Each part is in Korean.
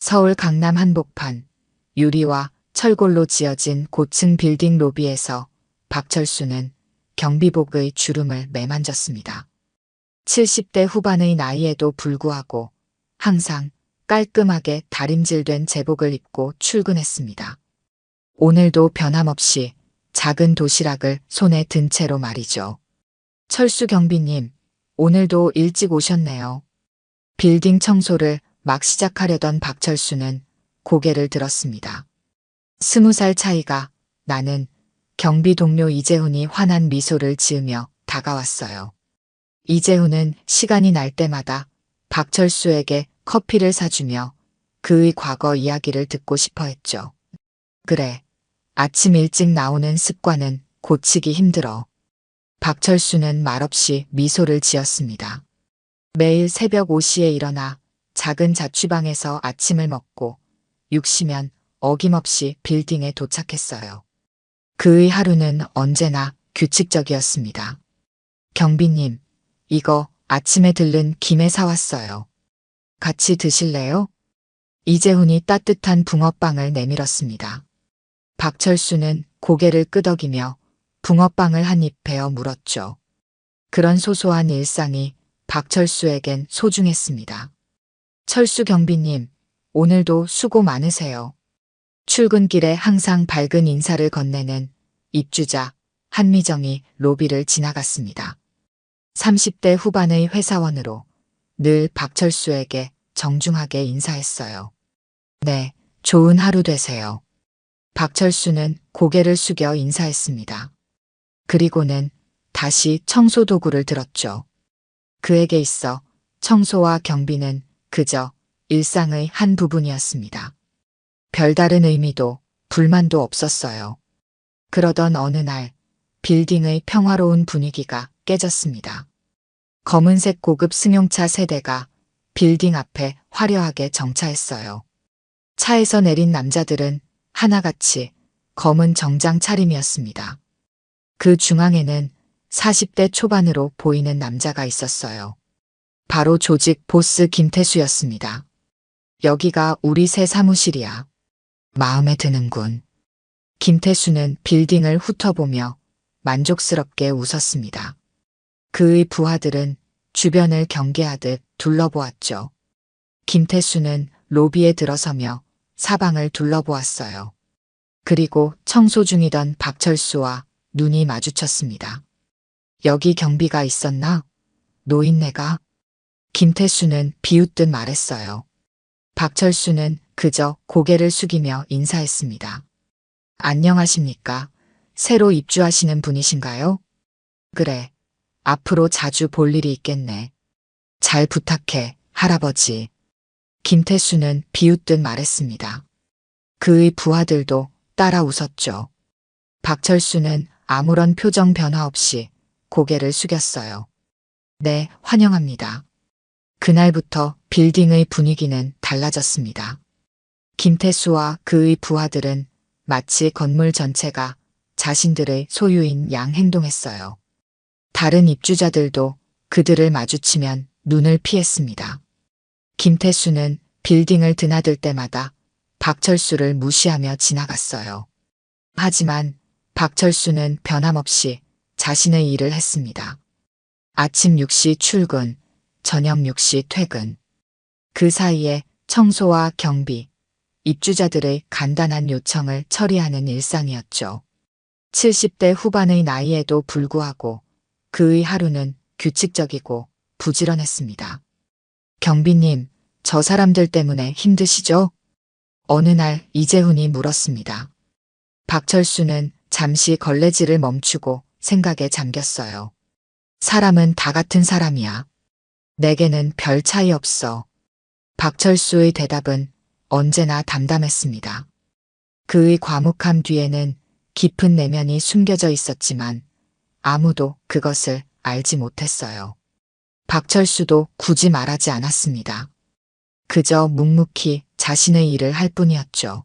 서울 강남 한복판 유리와 철골로 지어진 고층 빌딩 로비에서 박철수는 경비복의 주름을 매만졌습니다. 70대 후반의 나이에도 불구하고 항상 깔끔하게 다림질된 제복을 입고 출근했습니다. 오늘도 변함없이 작은 도시락을 손에 든 채로 말이죠. 철수 경비님, 오늘도 일찍 오셨네요. 빌딩 청소를 막 시작하려던 박철수는 고개를 들었습니다. 20살 차이가 나는 경비 동료 이재훈이 환한 미소를 지으며 다가왔어요. 이재훈은 시간이 날 때마다 박철수에게 커피를 사주며 그의 과거 이야기를 듣고 싶어 했죠. 그래, 아침 일찍 나오는 습관은 고치기 힘들어. 박철수는 말없이 미소를 지었습니다. 매일 새벽 5시에 일어나 작은 자취방에서 아침을 먹고 6시면 어김없이 빌딩에 도착했어요. 그의 하루는 언제나 규칙적이었습니다. 경비님, 이거 아침에 들른 김에 사왔어요. 같이 드실래요? 이재훈이 따뜻한 붕어빵을 내밀었습니다. 박철수는 고개를 끄덕이며 붕어빵을 한 입 베어 물었죠. 그런 소소한 일상이 박철수에겐 소중했습니다. 철수 경비님, 오늘도 수고 많으세요. 출근길에 항상 밝은 인사를 건네는 입주자 한미정이 로비를 지나갔습니다. 30대 후반의 회사원으로 늘 박철수에게 정중하게 인사했어요. 네, 좋은 하루 되세요. 박철수는 고개를 숙여 인사했습니다. 그리고는 다시 청소 도구를 들었죠. 그에게 있어 청소와 경비는 그저 일상의 한 부분이었습니다. 별다른 의미도 불만도 없었어요. 그러던 어느 날 빌딩의 평화로운 분위기가 깨졌습니다. 검은색 고급 승용차 세대가 빌딩 앞에 화려하게 정차했어요. 차에서 내린 남자들은 하나같이 검은 정장 차림이었습니다. 그 중앙에는 40대 초반으로 보이는 남자가 있었어요. 바로 조직 보스 김태수였습니다. 여기가 우리 새 사무실이야. 마음에 드는군. 김태수는 빌딩을 훑어보며 만족스럽게 웃었습니다. 그의 부하들은 주변을 경계하듯 둘러보았죠. 김태수는 로비에 들어서며 사방을 둘러보았어요. 그리고 청소 중이던 박철수와 눈이 마주쳤습니다. 여기 경비가 있었나? 노인네가? 김태수는 비웃듯 말했어요. 박철수는 그저 고개를 숙이며 인사했습니다. 안녕하십니까? 새로 입주하시는 분이신가요? 그래. 앞으로 자주 볼 일이 있겠네. 잘 부탁해, 할아버지. 김태수는 비웃듯 말했습니다. 그의 부하들도 따라 웃었죠. 박철수는 아무런 표정 변화 없이 고개를 숙였어요. 네, 환영합니다. 그날부터 빌딩의 분위기는 달라졌습니다. 김태수와 그의 부하들은 마치 건물 전체가 자신들의 소유인 양 행동했어요. 다른 입주자들도 그들을 마주치면 눈을 피했습니다. 김태수는 빌딩을 드나들 때마다 박철수를 무시하며 지나갔어요. 하지만 박철수는 변함없이 자신의 일을 했습니다. 아침 6시 출근, 저녁 6시 퇴근. 그 사이에 청소와 경비, 입주자들의 간단한 요청을 처리하는 일상이었죠. 70대 후반의 나이에도 불구하고 그의 하루는 규칙적이고 부지런했습니다. 경비님, 저 사람들 때문에 힘드시죠? 어느 날 이재훈이 물었습니다. 박철수는 잠시 걸레질을 멈추고 생각에 잠겼어요. 사람은 다 같은 사람이야. 내게는 별 차이 없어. 박철수의 대답은 언제나 담담했습니다. 그의 과묵함 뒤에는 깊은 내면이 숨겨져 있었지만 아무도 그것을 알지 못했어요. 박철수도 굳이 말하지 않았습니다. 그저 묵묵히 자신의 일을 할 뿐이었죠.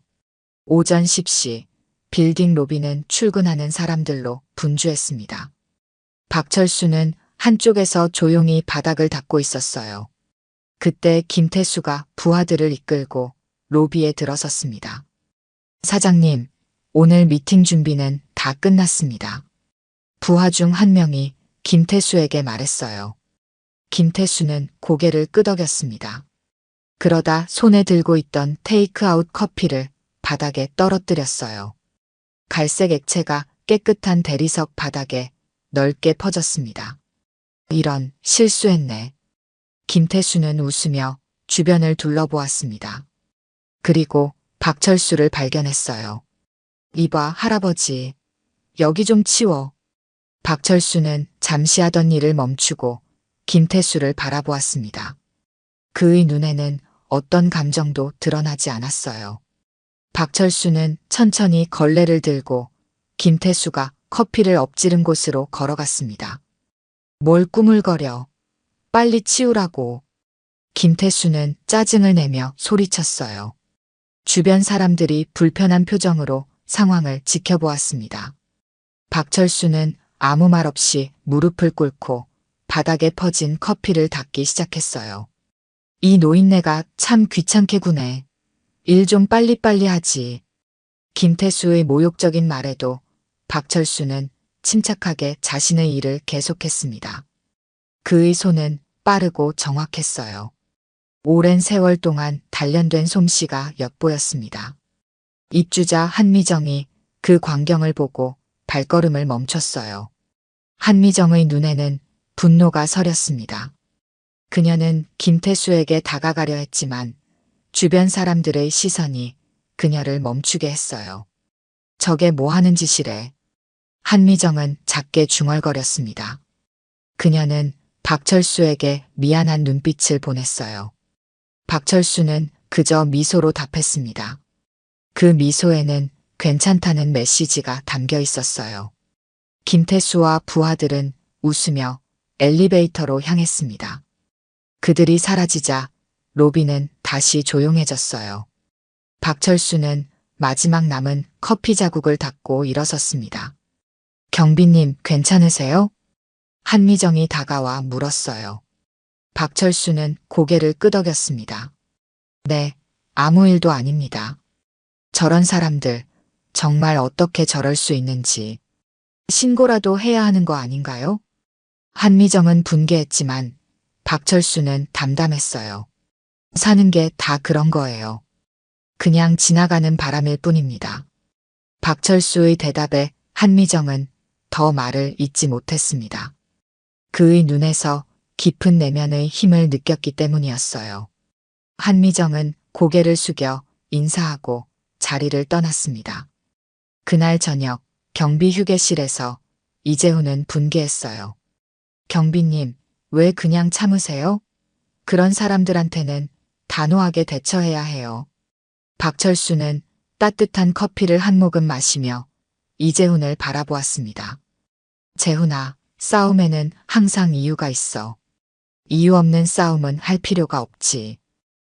오전 10시 빌딩 로비는 출근하는 사람들로 분주했습니다. 박철수는 한쪽에서 조용히 바닥을 닦고 있었어요. 그때 김태수가 부하들을 이끌고 로비에 들어섰습니다. 사장님, 오늘 미팅 준비는 다 끝났습니다. 부하 중 한 명이 김태수에게 말했어요. 김태수는 고개를 끄덕였습니다. 그러다 손에 들고 있던 테이크아웃 커피를 바닥에 떨어뜨렸어요. 갈색 액체가 깨끗한 대리석 바닥에 넓게 퍼졌습니다. 이런, 실수했네. 김태수는 웃으며 주변을 둘러보았습니다. 그리고 박철수를 발견했어요. 이봐, 할아버지. 여기 좀 치워. 박철수는 잠시 하던 일을 멈추고 김태수를 바라보았습니다. 그의 눈에는 어떤 감정도 드러나지 않았어요. 박철수는 천천히 걸레를 들고 김태수가 커피를 엎지른 곳으로 걸어갔습니다. 뭘 꾸물거려. 빨리 치우라고. 김태수는 짜증을 내며 소리쳤어요. 주변 사람들이 불편한 표정으로 상황을 지켜보았습니다. 박철수는 아무 말 없이 무릎을 꿇고 바닥에 퍼진 커피를 닦기 시작했어요. 이 노인네가 참 귀찮게 구네. 일 좀 빨리빨리 하지. 김태수의 모욕적인 말에도 박철수는 침착하게 자신의 일을 계속했습니다. 그의 손은 빠르고 정확했어요. 오랜 세월 동안 단련된 솜씨가 엿보였습니다. 입주자 한미정이 그 광경을 보고 발걸음을 멈췄어요. 한미정의 눈에는 분노가 서렸습니다. 그녀는 김태수에게 다가가려 했지만 주변 사람들의 시선이 그녀를 멈추게 했어요. 저게 뭐 하는 짓이래. 한미정은 작게 중얼거렸습니다. 그녀는 박철수에게 미안한 눈빛을 보냈어요. 박철수는 그저 미소로 답했습니다. 그 미소에는 괜찮다는 메시지가 담겨 있었어요. 김태수와 부하들은 웃으며 엘리베이터로 향했습니다. 그들이 사라지자 로비는 다시 조용해졌어요. 박철수는 마지막 남은 커피 자국을 닦고 일어섰습니다. 경비님, 괜찮으세요? 한미정이 다가와 물었어요. 박철수는 고개를 끄덕였습니다. 네, 아무 일도 아닙니다. 저런 사람들, 정말 어떻게 저럴 수 있는지. 신고라도 해야 하는 거 아닌가요? 한미정은 분개했지만 박철수는 담담했어요. 사는 게 다 그런 거예요. 그냥 지나가는 바람일 뿐입니다. 박철수의 대답에 한미정은 더 말을 잇지 못했습니다. 그의 눈에서 깊은 내면의 힘을 느꼈기 때문이었어요. 한미정은 고개를 숙여 인사하고 자리를 떠났습니다. 그날 저녁 경비 휴게실에서 이재훈은 분개했어요. 경비님, 왜 그냥 참으세요? 그런 사람들한테는 단호하게 대처해야 해요. 박철수는 따뜻한 커피를 한 모금 마시며 이재훈을 바라보았습니다. 재훈아, 싸움에는 항상 이유가 있어. 이유 없는 싸움은 할 필요가 없지.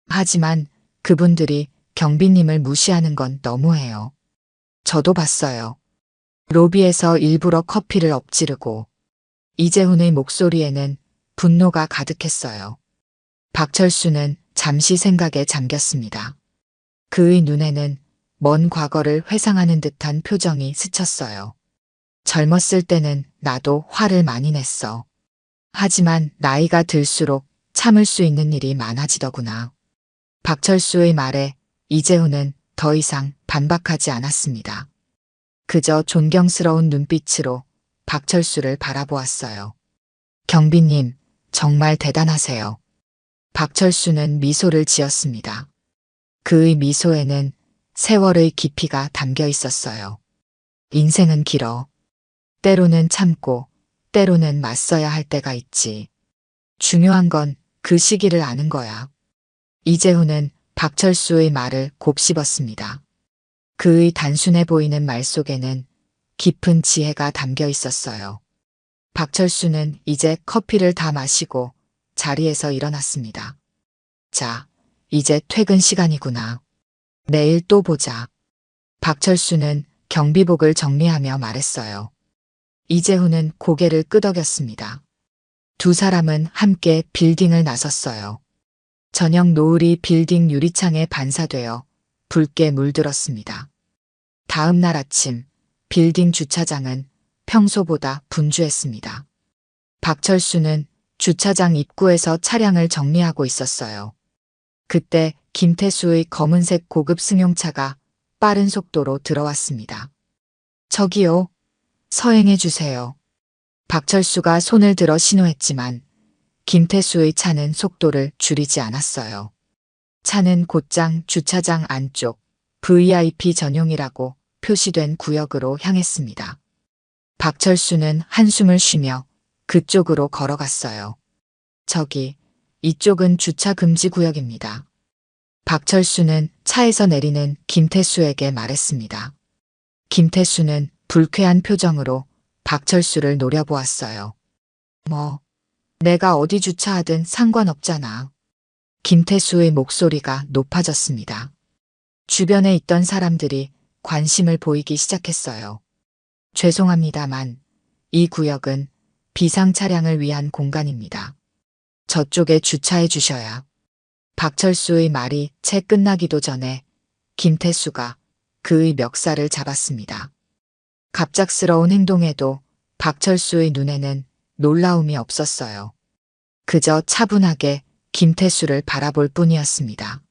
하지만 그분들이 경비님을 무시하는 건 너무해요. 저도 봤어요. 로비에서 일부러 커피를 엎지르고. 이재훈의 목소리에는 분노가 가득했어요. 박철수는 잠시 생각에 잠겼습니다. 그의 눈에는 먼 과거를 회상하는 듯한 표정이 스쳤어요. 젊었을 때는 나도 화를 많이 냈어. 하지만 나이가 들수록 참을 수 있는 일이 많아지더구나. 박철수의 말에 이재훈은 더 이상 반박하지 않았습니다. 그저 존경스러운 눈빛으로 박철수를 바라보았어요. 경비님, 정말 대단하세요. 박철수는 미소를 지었습니다. 그의 미소에는 세월의 깊이가 담겨 있었어요. 인생은 길어. 때로는 참고, 때로는 맞서야 할 때가 있지. 중요한 건 그 시기를 아는 거야. 이재훈은 박철수의 말을 곱씹었습니다. 그의 단순해 보이는 말 속에는 깊은 지혜가 담겨 있었어요. 박철수는 이제 커피를 다 마시고 자리에서 일어났습니다. 자, 이제 퇴근 시간이구나. 내일 또 보자. 박철수는 경비복을 정리하며 말했어요. 이재훈은 고개를 끄덕였습니다. 두 사람은 함께 빌딩을 나섰어요. 저녁 노을이 빌딩 유리창에 반사되어 붉게 물들었습니다. 다음 날 아침 빌딩 주차장은 평소보다 분주했습니다. 박철수는 주차장 입구에서 차량을 정리하고 있었어요. 그때 김태수의 검은색 고급 승용차가 빠른 속도로 들어왔습니다. 저기요. 서행해 주세요. 박철수가 손을 들어 신호했지만 김태수의 차는 속도를 줄이지 않았어요. 차는 곧장 주차장 안쪽 VIP 전용이라고 표시된 구역으로 향했습니다. 박철수는 한숨을 쉬며 그쪽으로 걸어갔어요. 저기, 이쪽은 주차 금지 구역입니다. 박철수는 차에서 내리는 김태수에게 말했습니다. 김태수는 불쾌한 표정으로 박철수를 노려보았어요. 뭐, 내가 어디 주차하든 상관없잖아. 김태수의 목소리가 높아졌습니다. 주변에 있던 사람들이 관심을 보이기 시작했어요. 죄송합니다만 이 구역은 비상 차량을 위한 공간입니다. 저쪽에 주차해 주셔야. 박철수의 말이 채 끝나기도 전에 김태수가 그의 멱살을 잡았습니다. 갑작스러운 행동에도 박철수의 눈에는 놀라움이 없었어요. 그저 차분하게 김태수를 바라볼 뿐이었습니다.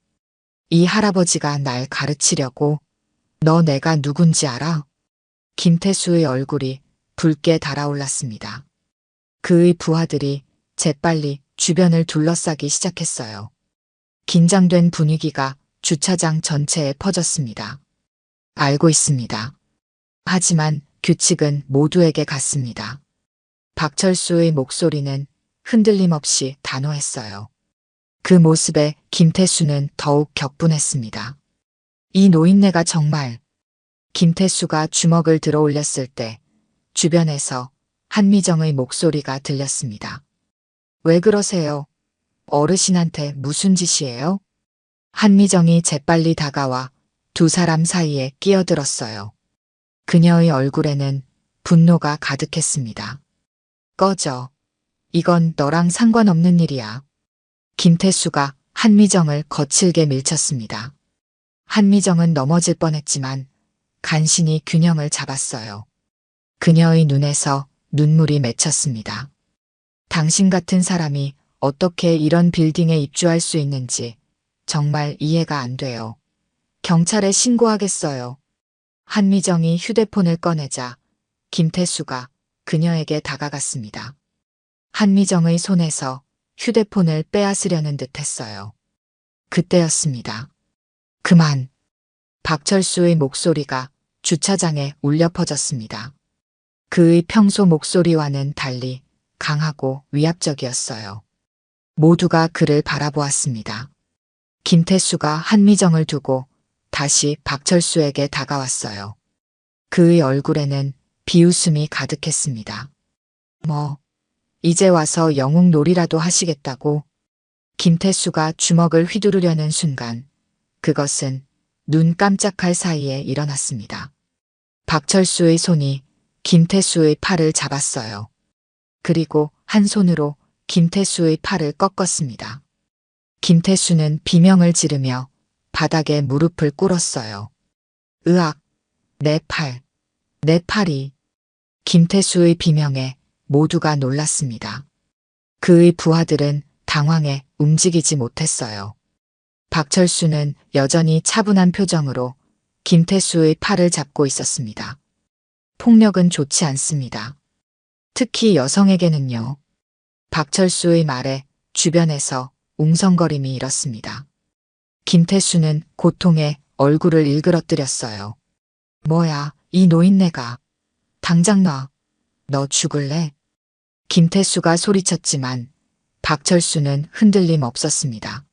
이 할아버지가 날 가르치려고. 너 내가 누군지 알아? 김태수의 얼굴이 붉게 달아올랐습니다. 그의 부하들이 재빨리 주변을 둘러싸기 시작했어요. 긴장된 분위기가 주차장 전체에 퍼졌습니다. 알고 있습니다. 하지만 규칙은 모두에게 같습니다. 박철수의 목소리는 흔들림 없이 단호했어요. 그 모습에 김태수는 더욱 격분했습니다. 이 노인네가 정말. 김태수가 주먹을 들어 올렸을 때 주변에서 한미정의 목소리가 들렸습니다. 왜 그러세요? 어르신한테 무슨 짓이에요? 한미정이 재빨리 다가와 두 사람 사이에 끼어들었어요. 그녀의 얼굴에는 분노가 가득했습니다. 꺼져. 이건 너랑 상관없는 일이야. 김태수가 한미정을 거칠게 밀쳤습니다. 한미정은 넘어질 뻔했지만 간신히 균형을 잡았어요. 그녀의 눈에서 눈물이 맺혔습니다. 당신 같은 사람이 어떻게 이런 빌딩에 입주할 수 있는지 정말 이해가 안 돼요. 경찰에 신고하겠어요. 한미정이 휴대폰을 꺼내자 김태수가 그녀에게 다가갔습니다. 한미정의 손에서 휴대폰을 빼앗으려는 듯 했어요. 그때였습니다. 그만. 박철수의 목소리가 주차장에 울려 퍼졌습니다. 그의 평소 목소리와는 달리 강하고 위압적이었어요. 모두가 그를 바라보았습니다. 김태수가 한미정을 두고 다시 박철수에게 다가왔어요. 그의 얼굴에는 비웃음이 가득했습니다. 뭐, 이제 와서 영웅놀이라도 하시겠다고? 김태수가 주먹을 휘두르려는 순간 그것은 눈 깜짝할 사이에 일어났습니다. 박철수의 손이 김태수의 팔을 잡았어요. 그리고 한 손으로 김태수의 팔을 꺾었습니다. 김태수는 비명을 지르며 바닥에 무릎을 꿇었어요. 으악! 내 팔! 내 팔이! 김태수의 비명에 모두가 놀랐습니다. 그의 부하들은 당황해 움직이지 못했어요. 박철수는 여전히 차분한 표정으로 김태수의 팔을 잡고 있었습니다. 폭력은 좋지 않습니다. 특히 여성에게는요. 박철수의 말에 주변에서 웅성거림이 일었습니다. 김태수는 고통에 얼굴을 일그러뜨렸어요. 뭐야, 이 노인네가. 당장 놔. 너 죽을래? 김태수가 소리쳤지만 박철수는 흔들림 없었습니다.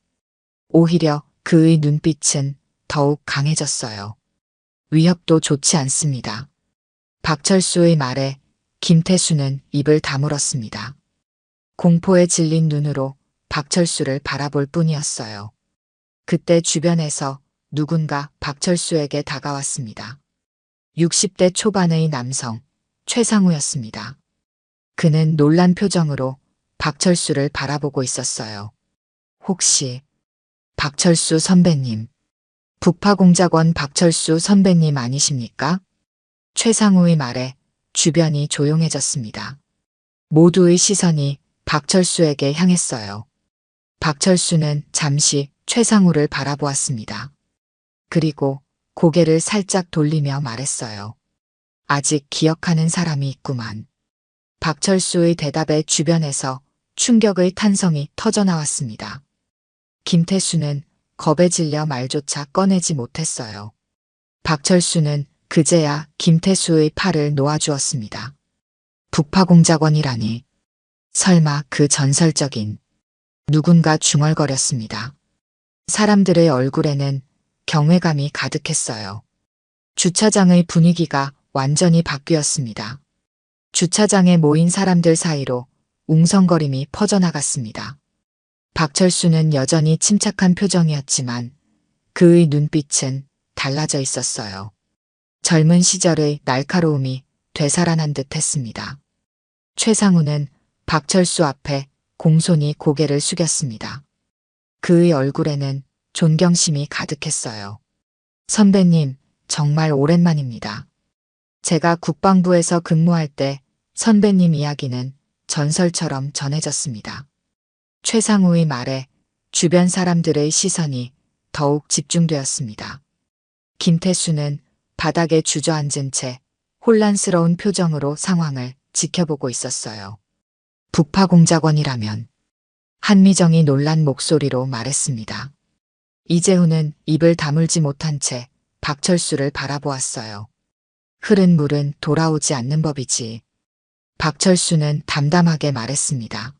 오히려 그의 눈빛은 더욱 강해졌어요. 위협도 좋지 않습니다. 박철수의 말에 김태수는 입을 다물었습니다. 공포에 질린 눈으로 박철수를 바라볼 뿐이었어요. 그때 주변에서 누군가 박철수에게 다가왔습니다. 60대 초반의 남성, 최상우였습니다. 그는 놀란 표정으로 박철수를 바라보고 있었어요. 혹시 박철수 선배님. 북파공작원 박철수 선배님 아니십니까? 최상우의 말에 주변이 조용해졌습니다. 모두의 시선이 박철수에게 향했어요. 박철수는 잠시 최상우를 바라보았습니다. 그리고 고개를 살짝 돌리며 말했어요. 아직 기억하는 사람이 있구만. 박철수의 대답에 주변에서 충격의 탄성이 터져나왔습니다. 김태수는 겁에 질려 말조차 꺼내지 못했어요. 박철수는 그제야 김태수의 팔을 놓아주었습니다. 북파공작원이라니. 설마 그 전설적인. 누군가 중얼거렸습니다. 사람들의 얼굴에는 경외감이 가득했어요. 주차장의 분위기가 완전히 바뀌었습니다. 주차장에 모인 사람들 사이로 웅성거림이 퍼져나갔습니다. 박철수는 여전히 침착한 표정이었지만 그의 눈빛은 달라져 있었어요. 젊은 시절의 날카로움이 되살아난 듯 했습니다. 최상우는 박철수 앞에 공손히 고개를 숙였습니다. 그의 얼굴에는 존경심이 가득했어요. 선배님, 정말 오랜만입니다. 제가 국방부에서 근무할 때 선배님 이야기는 전설처럼 전해졌습니다. 최상우의 말에 주변 사람들의 시선이 더욱 집중되었습니다. 김태수는 바닥에 주저앉은 채 혼란스러운 표정으로 상황을 지켜보고 있었어요. 북파공작원이라면. 한미정이 놀란 목소리로 말했습니다. 이재훈은 입을 다물지 못한 채 박철수를 바라보았어요. 흐른 물은 돌아오지 않는 법이지. 박철수는 담담하게 말했습니다.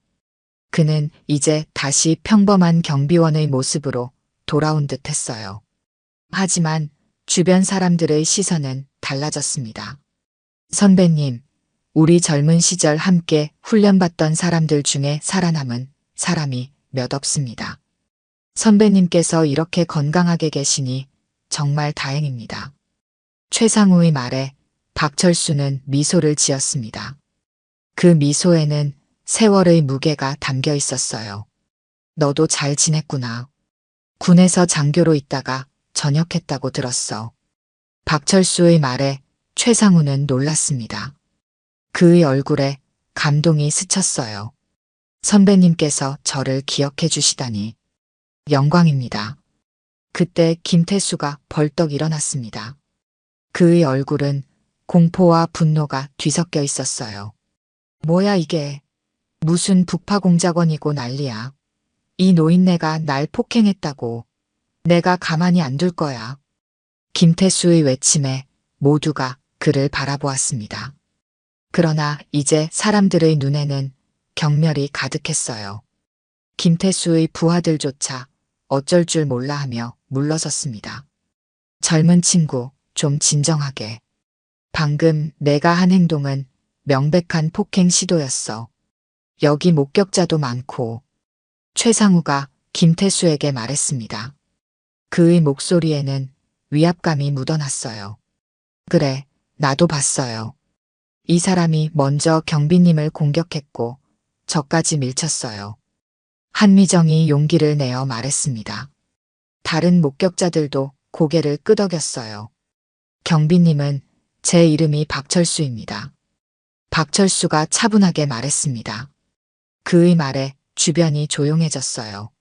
그는 이제 다시 평범한 경비원의 모습으로 돌아온 듯 했어요. 하지만 주변 사람들의 시선은 달라졌습니다. 선배님, 우리 젊은 시절 함께 훈련받던 사람들 중에 살아남은 사람이 몇 없습니다. 선배님께서 이렇게 건강하게 계시니 정말 다행입니다. 최상우의 말에 박철수는 미소를 지었습니다. 그 미소에는 세월의 무게가 담겨 있었어요. 너도 잘 지냈구나. 군에서 장교로 있다가 전역했다고 들었어. 박철수의 말에 최상우는 놀랐습니다. 그의 얼굴에 감동이 스쳤어요. 선배님께서 저를 기억해 주시다니. 영광입니다. 그때 김태수가 벌떡 일어났습니다. 그의 얼굴은 공포와 분노가 뒤섞여 있었어요. 뭐야 이게. 무슨 북파공작원이고 난리야. 이 노인네가 날 폭행했다고. 내가 가만히 안 둘 거야. 김태수의 외침에 모두가 그를 바라보았습니다. 그러나 이제 사람들의 눈에는 경멸이 가득했어요. 김태수의 부하들조차 어쩔 줄 몰라 하며 물러섰습니다. 젊은 친구, 좀 진정하게. 방금 내가 한 행동은 명백한 폭행 시도였어. 여기 목격자도 많고. 최상우가 김태수에게 말했습니다. 그의 목소리에는 위압감이 묻어났어요. 그래, 나도 봤어요. 이 사람이 먼저 경비님을 공격했고 저까지 밀쳤어요. 한미정이 용기를 내어 말했습니다. 다른 목격자들도 고개를 끄덕였어요. 경비님은 제 이름이 박철수입니다. 박철수가 차분하게 말했습니다. 그의 말에 주변이 조용해졌어요.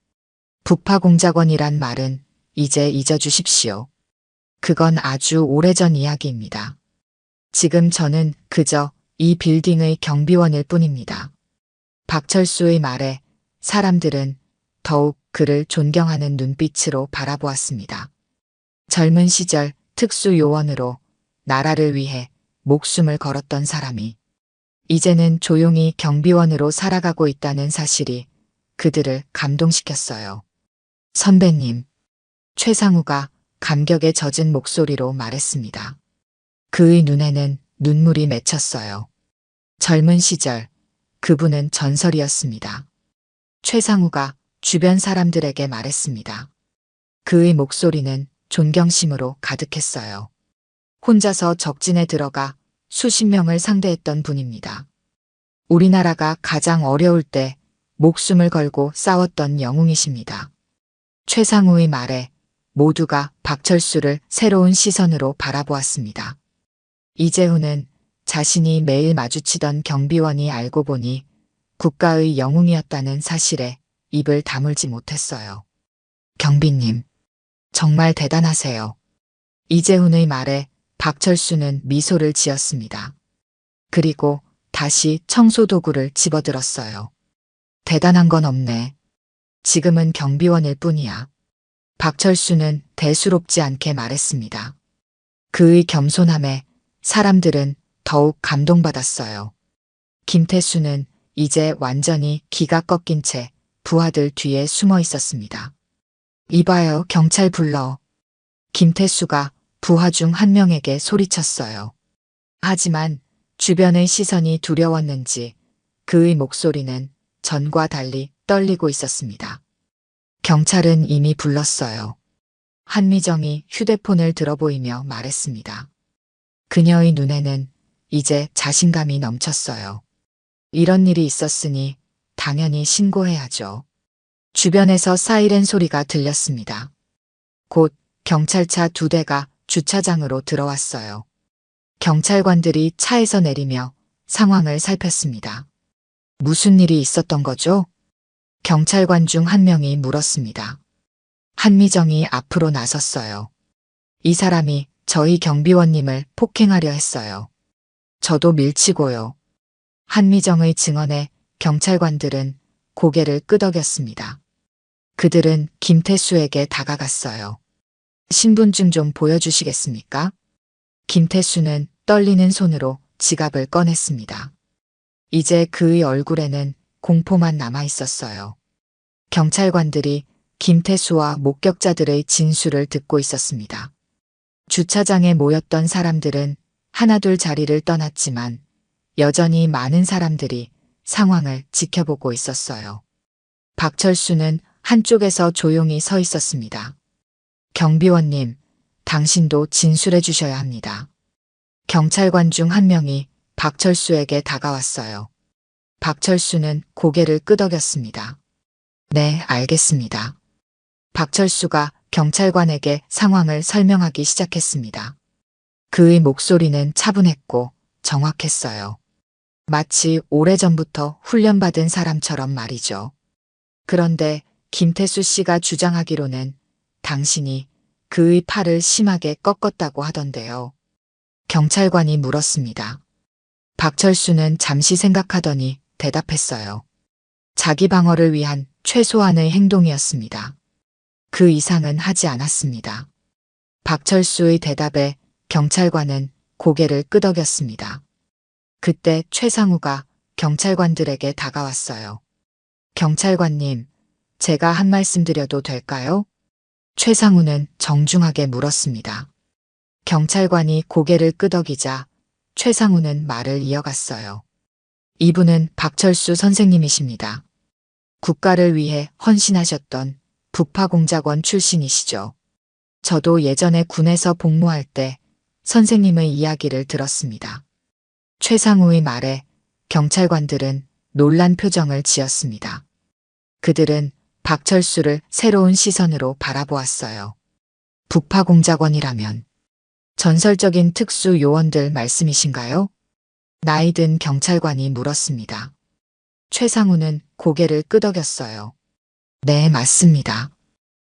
북파공작원이란 말은 이제 잊어주십시오. 그건 아주 오래전 이야기입니다. 지금 저는 그저 이 빌딩의 경비원일 뿐입니다. 박철수의 말에 사람들은 더욱 그를 존경하는 눈빛으로 바라보았습니다. 젊은 시절 특수요원으로 나라를 위해 목숨을 걸었던 사람이 이제는 조용히 경비원으로 살아가고 있다는 사실이 그들을 감동시켰어요. 선배님, 최상우가 감격에 젖은 목소리로 말했습니다. 그의 눈에는 눈물이 맺혔어요. 젊은 시절 그분은 전설이었습니다. 최상우가 주변 사람들에게 말했습니다. 그의 목소리는 존경심으로 가득했어요. 혼자서 적진에 들어가 수십 명을 상대했던 분입니다. 우리나라가 가장 어려울 때 목숨을 걸고 싸웠던 영웅이십니다. 최상우의 말에 모두가 박철수를 새로운 시선으로 바라보았습니다. 이재훈은 자신이 매일 마주치던 경비원이 알고 보니 국가의 영웅이었다는 사실에 입을 다물지 못했어요. 경비님, 정말 대단하세요. 이재훈의 말에 박철수는 미소를 지었습니다. 그리고 다시 청소도구를 집어들었어요. 대단한 건 없네. 지금은 경비원일 뿐이야. 박철수는 대수롭지 않게 말했습니다. 그의 겸손함에 사람들은 더욱 감동받았어요. 김태수는 이제 완전히 기가 꺾인 채 부하들 뒤에 숨어 있었습니다. 이봐요, 경찰 불러. 김태수가 부하 중 한 명에게 소리쳤어요. 하지만 주변의 시선이 두려웠는지 그의 목소리는 전과 달리 떨리고 있었습니다. 경찰은 이미 불렀어요. 한미정이 휴대폰을 들어보이며 말했습니다. 그녀의 눈에는 이제 자신감이 넘쳤어요. 이런 일이 있었으니 당연히 신고해야죠. 주변에서 사이렌 소리가 들렸습니다. 곧 경찰차 2대가 주차장으로 들어왔어요. 경찰관들이 차에서 내리며 상황을 살폈습니다. 무슨 일이 있었던 거죠? 경찰관 중 한 명이 물었습니다. 한미정이 앞으로 나섰어요. 이 사람이 저희 경비원님을 폭행하려 했어요. 저도 밀치고요. 한미정의 증언에 경찰관들은 고개를 끄덕였습니다. 그들은 김태수에게 다가갔어요. 신분증 좀 보여주시겠습니까? 김태수는 떨리는 손으로 지갑을 꺼냈습니다. 이제 그의 얼굴에는 공포만 남아 있었어요. 경찰관들이 김태수와 목격자들의 진술을 듣고 있었습니다. 주차장에 모였던 사람들은 하나둘 자리를 떠났지만 여전히 많은 사람들이 상황을 지켜보고 있었어요. 박철수는 한쪽에서 조용히 서 있었습니다. 경비원님, 당신도 진술해 주셔야 합니다. 경찰관 중 한 명이 박철수에게 다가왔어요. 박철수는 고개를 끄덕였습니다. 네, 알겠습니다. 박철수가 경찰관에게 상황을 설명하기 시작했습니다. 그의 목소리는 차분했고 정확했어요. 마치 오래전부터 훈련받은 사람처럼 말이죠. 그런데 김태수 씨가 주장하기로는 당신이 그의 팔을 심하게 꺾었다고 하던데요. 경찰관이 물었습니다. 박철수는 잠시 생각하더니 대답했어요. 자기 방어를 위한 최소한의 행동이었습니다. 그 이상은 하지 않았습니다. 박철수의 대답에 경찰관은 고개를 끄덕였습니다. 그때 최상우가 경찰관들에게 다가왔어요. 경찰관님, 제가 한 말씀 드려도 될까요? 최상우는 정중하게 물었습니다. 경찰관이 고개를 끄덕이자 최상우는 말을 이어갔어요. 이분은 박철수 선생님이십니다. 국가를 위해 헌신하셨던 북파공작원 출신이시죠. 저도 예전에 군에서 복무할 때 선생님의 이야기를 들었습니다. 최상우의 말에 경찰관들은 놀란 표정을 지었습니다. 그들은 박철수를 새로운 시선으로 바라보았어요. 북파공작원이라면 전설적인 특수 요원들 말씀이신가요? 나이든 경찰관이 물었습니다. 최상우는 고개를 끄덕였어요. 네, 맞습니다.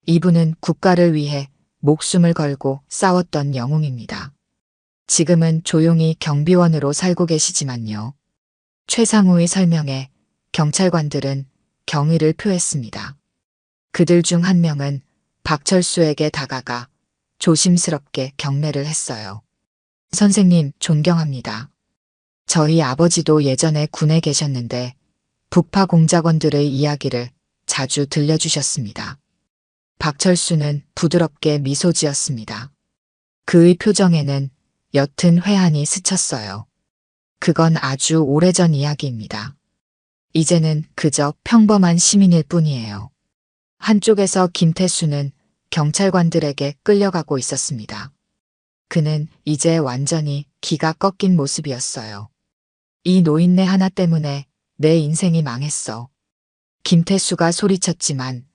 이분은 국가를 위해 목숨을 걸고 싸웠던 영웅입니다. 지금은 조용히 경비원으로 살고 계시지만요. 최상우의 설명에 경찰관들은 경의를 표했습니다. 그들 중 한 명은 박철수에게 다가가 조심스럽게 경례를 했어요. 선생님, 존경합니다. 저희 아버지도 예전에 군에 계셨는데 북파 공작원들의 이야기를 자주 들려주셨습니다. 박철수는 부드럽게 미소 지었습니다. 그의 표정에는 옅은 회한이 스쳤어요. 그건 아주 오래전 이야기입니다. 이제는 그저 평범한 시민일 뿐이에요. 한쪽에서 김태수는 경찰관들에게 끌려가고 있었습니다. 그는 이제 완전히 기가 꺾인 모습이었어요. 이 노인네 하나 때문에 내 인생이 망했어. 김태수가 소리쳤지만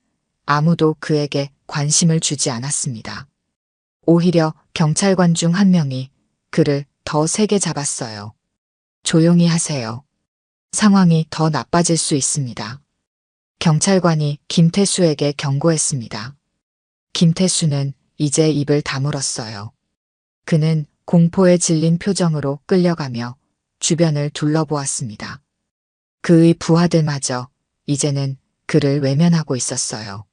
아무도 그에게 관심을 주지 않았습니다. 오히려 경찰관 중 한 명이 그를 더 세게 잡았어요. 조용히 하세요. 상황이 더 나빠질 수 있습니다. 경찰관이 김태수에게 경고했습니다. 김태수는 이제 입을 다물었어요. 그는 공포에 질린 표정으로 끌려가며 주변을 둘러보았습니다. 그의 부하들마저 이제는 그를 외면하고 있었어요.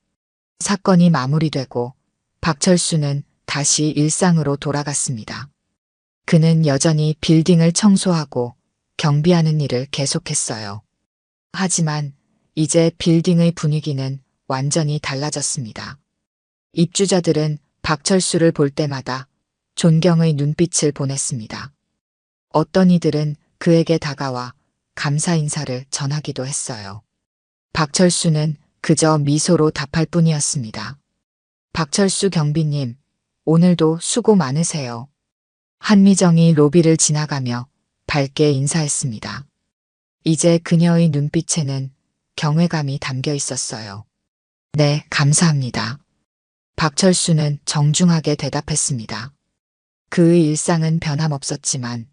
사건이 마무리되고 박철수는 다시 일상으로 돌아갔습니다. 그는 여전히 빌딩을 청소하고 경비하는 일을 계속했어요. 하지만 이제 빌딩의 분위기는 완전히 달라졌습니다. 입주자들은 박철수를 볼 때마다 존경의 눈빛을 보냈습니다. 어떤 이들은 그에게 다가와 감사 인사를 전하기도 했어요. 박철수는 그저 미소로 답할 뿐이었습니다. 박철수 경비님, 오늘도 수고 많으세요. 한미정이 로비를 지나가며 밝게 인사했습니다. 이제 그녀의 눈빛에는 경외감이 담겨 있었어요. 네, 감사합니다. 박철수는 정중하게 대답했습니다. 그의 일상은 변함없었지만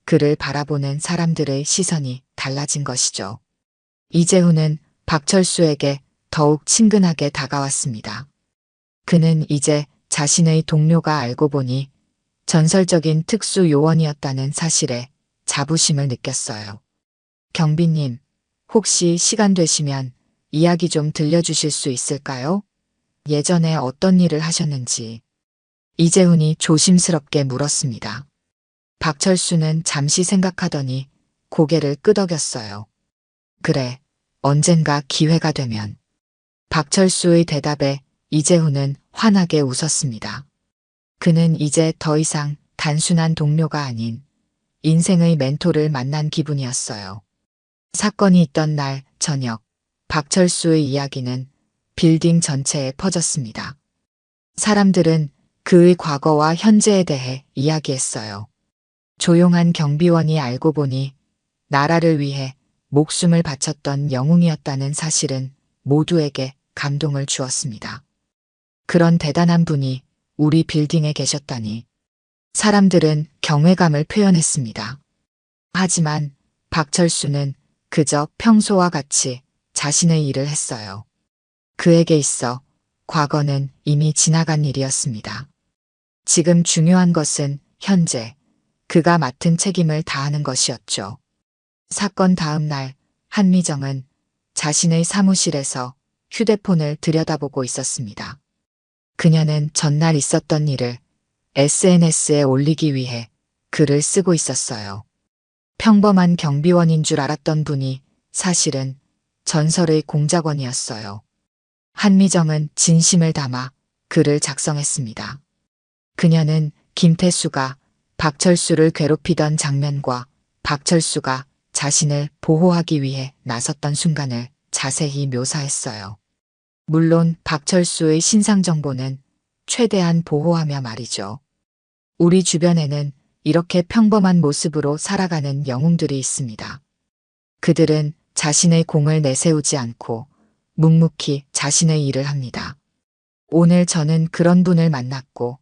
그를 바라보는 사람들의 시선이 달라진 것이죠. 이재훈은 박철수에게 더욱 친근하게 다가왔습니다. 그는 이제 자신의 동료가 알고 보니 전설적인 특수 요원이었다는 사실에 자부심을 느꼈어요. 경비님, 혹시 시간 되시면 이야기 좀 들려주실 수 있을까요? 예전에 어떤 일을 하셨는지. 이재훈이 조심스럽게 물었습니다. 박철수는 잠시 생각하더니 고개를 끄덕였어요. 그래, 언젠가 기회가 되면. 박철수의 대답에 이재훈은 환하게 웃었습니다. 그는 이제 더 이상 단순한 동료가 아닌 인생의 멘토를 만난 기분이었어요. 사건이 있던 날 저녁, 박철수의 이야기는 빌딩 전체에 퍼졌습니다. 사람들은 그의 과거와 현재에 대해 이야기했어요. 조용한 경비원이 알고 보니 나라를 위해 목숨을 바쳤던 영웅이었다는 사실은 모두에게 감동을 주었습니다. 그런 대단한 분이 우리 빌딩에 계셨다니. 사람들은 경외감을 표현했습니다. 하지만 박철수는 그저 평소와 같이 자신의 일을 했어요. 그에게 있어 과거는 이미 지나간 일이었습니다. 지금 중요한 것은 현재 그가 맡은 책임을 다하는 것이었죠. 사건 다음 날 한미정은 자신의 사무실에서 휴대폰을 들여다보고 있었습니다. 그녀는 전날 있었던 일을 SNS에 올리기 위해 글을 쓰고 있었어요. 평범한 경비원인 줄 알았던 분이 사실은 전설의 공작원이었어요. 한미정은 진심을 담아 글을 작성했습니다. 그녀는 김태수가 박철수를 괴롭히던 장면과 박철수가 자신을 보호하기 위해 나섰던 순간을 자세히 묘사했어요. 물론 박철수의 신상 정보는 최대한 보호하며 말이죠. 우리 주변에는 이렇게 평범한 모습으로 살아가는 영웅들이 있습니다. 그들은 자신의 공을 내세우지 않고 묵묵히 자신의 일을 합니다. 오늘 저는 그런 분을 만났고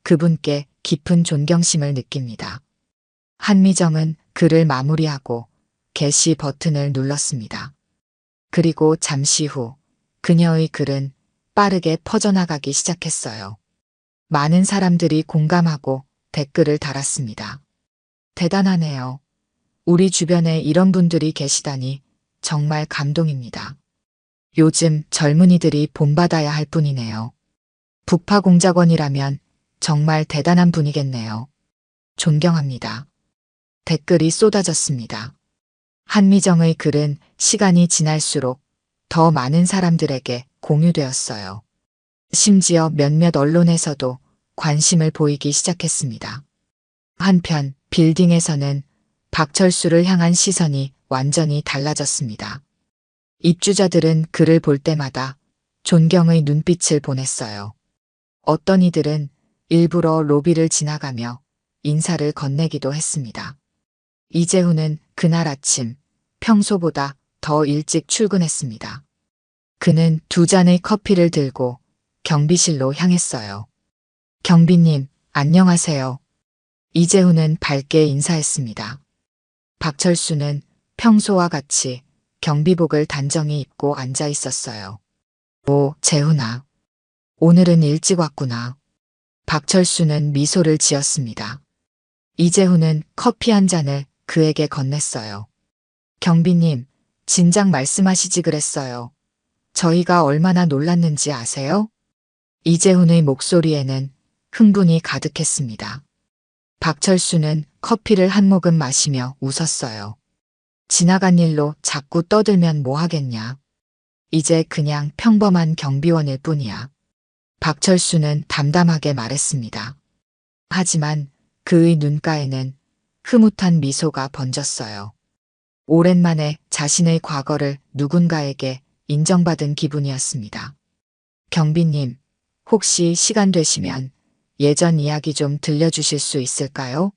그분께 깊은 존경심을 느낍니다. 한미정은 글을 마무리하고 게시 버튼을 눌렀습니다. 그리고 잠시 후 그녀의 글은 빠르게 퍼져나가기 시작했어요. 많은 사람들이 공감하고 댓글을 달았습니다. 대단하네요. 우리 주변에 이런 분들이 계시다니 정말 감동입니다. 요즘 젊은이들이 본받아야 할 분이네요. 북파공작원이라면 정말 대단한 분이겠네요. 존경합니다. 댓글이 쏟아졌습니다. 한미정의 글은 시간이 지날수록 더 많은 사람들에게 공유되었어요. 심지어 몇몇 언론에서도 관심을 보이기 시작했습니다. 한편 빌딩에서는 박철수를 향한 시선이 완전히 달라졌습니다. 입주자들은 그를 볼 때마다 존경의 눈빛을 보냈어요. 어떤 이들은 일부러 로비를 지나가며 인사를 건네기도 했습니다. 이재훈은 그날 아침 평소보다 더 일찍 출근했습니다. 그는 두 잔의 커피를 들고 경비실로 향했어요. 경비님, 안녕하세요. 이재훈은 밝게 인사했습니다. 박철수는 평소와 같이 경비복을 단정히 입고 앉아 있었어요. 오, 재훈아. 오늘은 일찍 왔구나. 박철수는 미소를 지었습니다. 이재훈은 커피 한 잔을 그에게 건넸어요. 경비님, 진작 말씀하시지 그랬어요. 저희가 얼마나 놀랐는지 아세요? 이재훈의 목소리에는 흥분이 가득했습니다. 박철수는 커피를 한 모금 마시며 웃었어요. 지나간 일로 자꾸 떠들면 뭐 하겠냐. 이제 그냥 평범한 경비원일 뿐이야. 박철수는 담담하게 말했습니다. 하지만 그의 눈가에는 흐뭇한 미소가 번졌어요. 오랜만에 자신의 과거를 누군가에게 인정받은 기분이었습니다. 경비님, 혹시 시간 되시면 예전 이야기 좀 들려주실 수 있을까요?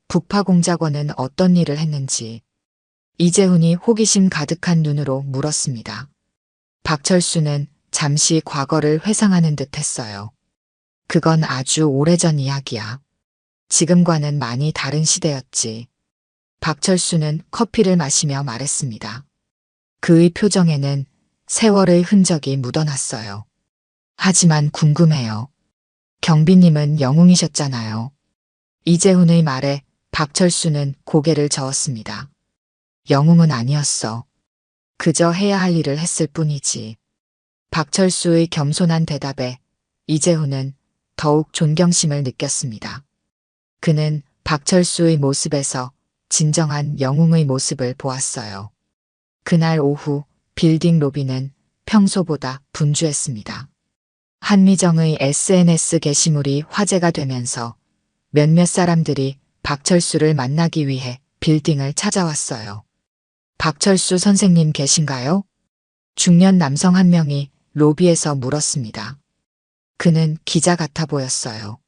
북파공작원은 어떤 일을 했는지. 이재훈이 호기심 가득한 눈으로 물었습니다. 박철수는 잠시 과거를 회상하는 듯 했어요. 그건 아주 오래전 이야기야. 지금과는 많이 다른 시대였지. 박철수는 커피를 마시며 말했습니다. 그의 표정에는 세월의 흔적이 묻어났어요. 하지만 궁금해요. 경비님은 영웅이셨잖아요. 이재훈의 말에 박철수는 고개를 저었습니다. 영웅은 아니었어. 그저 해야 할 일을 했을 뿐이지. 박철수의 겸손한 대답에 이재훈은 더욱 존경심을 느꼈습니다. 그는 박철수의 모습에서 진정한 영웅의 모습을 보았어요. 그날 오후 빌딩 로비는 평소보다 분주했습니다. 한미정의 SNS 게시물이 화제가 되면서 몇몇 사람들이 박철수를 만나기 위해 빌딩을 찾아왔어요. 박철수 선생님 계신가요? 중년 남성 한 명이 로비에서 물었습니다. 그는 기자 같아 보였어요.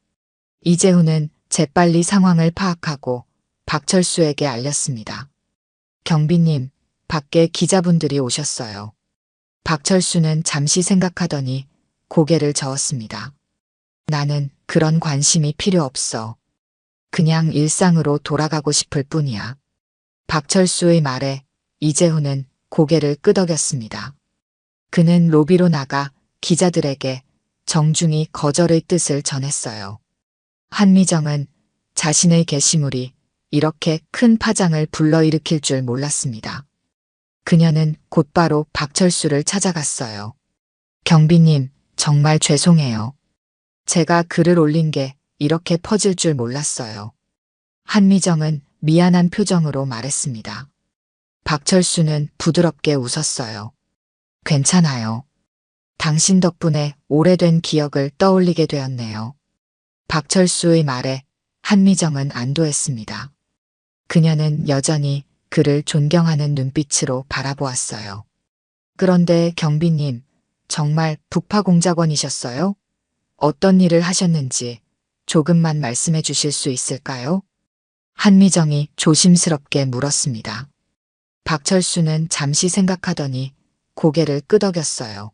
이재훈은 재빨리 상황을 파악하고 박철수에게 알렸습니다. 경비님, 밖에 기자분들이 오셨어요. 박철수는 잠시 생각하더니 고개를 저었습니다. 나는 그런 관심이 필요 없어. 그냥 일상으로 돌아가고 싶을 뿐이야. 박철수의 말에 이재훈은 고개를 끄덕였습니다. 그는 로비로 나가 기자들에게 정중히 거절의 뜻을 전했어요. 한미정은 자신의 게시물이 이렇게 큰 파장을 불러일으킬 줄 몰랐습니다. 그녀는 곧바로 박철수를 찾아갔어요. 경비님, 정말 죄송해요. 제가 글을 올린 게 이렇게 퍼질 줄 몰랐어요. 한미정은 미안한 표정으로 말했습니다. 박철수는 부드럽게 웃었어요. 괜찮아요. 당신 덕분에 오래된 기억을 떠올리게 되었네요. 박철수의 말에 한미정은 안도했습니다. 그녀는 여전히 그를 존경하는 눈빛으로 바라보았어요. 그런데 경비님, 정말 북파공작원이셨어요? 어떤 일을 하셨는지 조금만 말씀해 주실 수 있을까요? 한미정이 조심스럽게 물었습니다. 박철수는 잠시 생각하더니 고개를 끄덕였어요.